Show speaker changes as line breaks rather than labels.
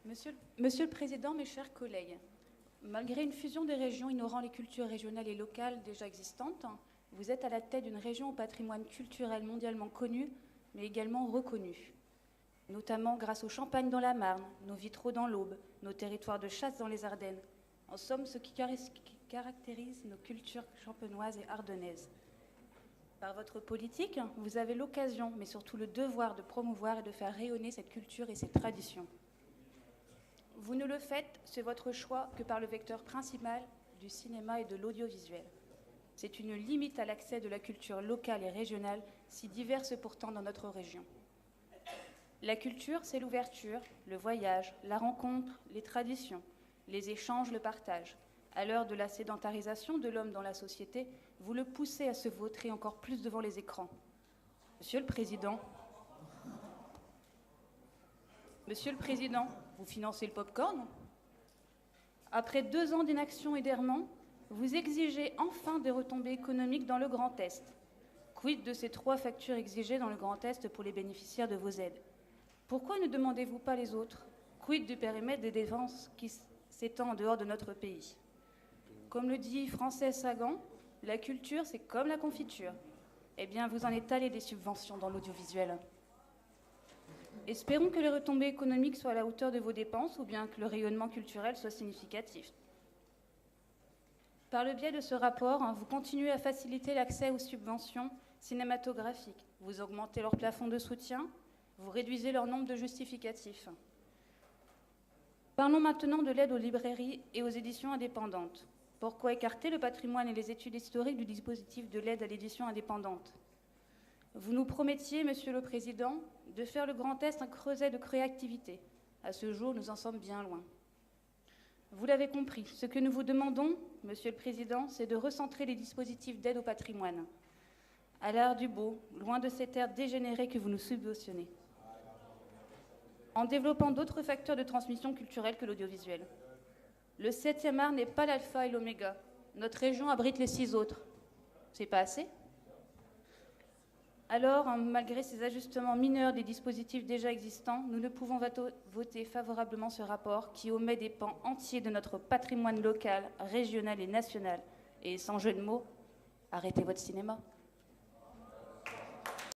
Monsieur le Président, mes chers collègues, malgré une fusion des régions ignorant les cultures régionales et locales déjà existantes, vous êtes à la tête d'une région au patrimoine culturel mondialement connu, mais également reconnu, notamment grâce au Champagne dans la Marne, nos vitraux dans l'Aube, nos territoires de chasse dans les Ardennes, en somme ce qui caractérise nos cultures champenoises et ardennaises. Par votre politique, vous avez l'occasion, mais surtout le devoir de promouvoir et de faire rayonner cette culture et ces traditions. Vous ne le faites, c'est votre choix, que par le vecteur principal du cinéma et de l'audiovisuel. C'est une limite à l'accès de la culture locale et régionale, si diverse pourtant dans notre région. La culture, c'est l'ouverture, le voyage, la rencontre, les traditions, les échanges, le partage. À l'heure de la sédentarisation de l'homme dans la société, vous le poussez à se vautrer encore plus devant les écrans. Monsieur le Président, vous financez le pop-corn? Après 2 ans d'inaction et d'errement, vous exigez enfin des retombées économiques dans le Grand Est. Quid de ces 3 factures exigées dans le Grand Est pour les bénéficiaires de vos aides? Pourquoi ne demandez-vous pas les autres? Quid du périmètre des dépenses qui s'étend en dehors de notre pays? Comme le dit Frances Sagan, la culture, c'est comme la confiture. Eh bien, vous en étalez des subventions dans l'audiovisuel. Espérons que les retombées économiques soient à la hauteur de vos dépenses ou bien que le rayonnement culturel soit significatif. Par le biais de ce rapport, vous continuez à faciliter l'accès aux subventions cinématographiques. Vous augmentez leur plafond de soutien, vous réduisez leur nombre de justificatifs. Parlons maintenant de l'aide aux librairies et aux éditions indépendantes. Pourquoi écarter le patrimoine et les études historiques du dispositif de l'aide à l'édition indépendante? Vous nous promettiez, Monsieur le Président, de faire le Grand Est un creuset de créativité. À ce jour, nous en sommes bien loin. Vous l'avez compris, ce que nous vous demandons, Monsieur le Président, c'est de recentrer les dispositifs d'aide au patrimoine. À l'art du beau, loin de cette ère dégénérée que vous nous subventionnez. En développant d'autres facteurs de transmission culturelle que l'audiovisuel. Le 7e art n'est pas l'alpha et l'oméga. Notre région abrite les 6 autres. C'est pas assez? Alors, malgré ces ajustements mineurs des dispositifs déjà existants, nous ne pouvons voter favorablement ce rapport qui omet des pans entiers de notre patrimoine local, régional et national. Et sans jeu de mots, arrêtez votre cinéma.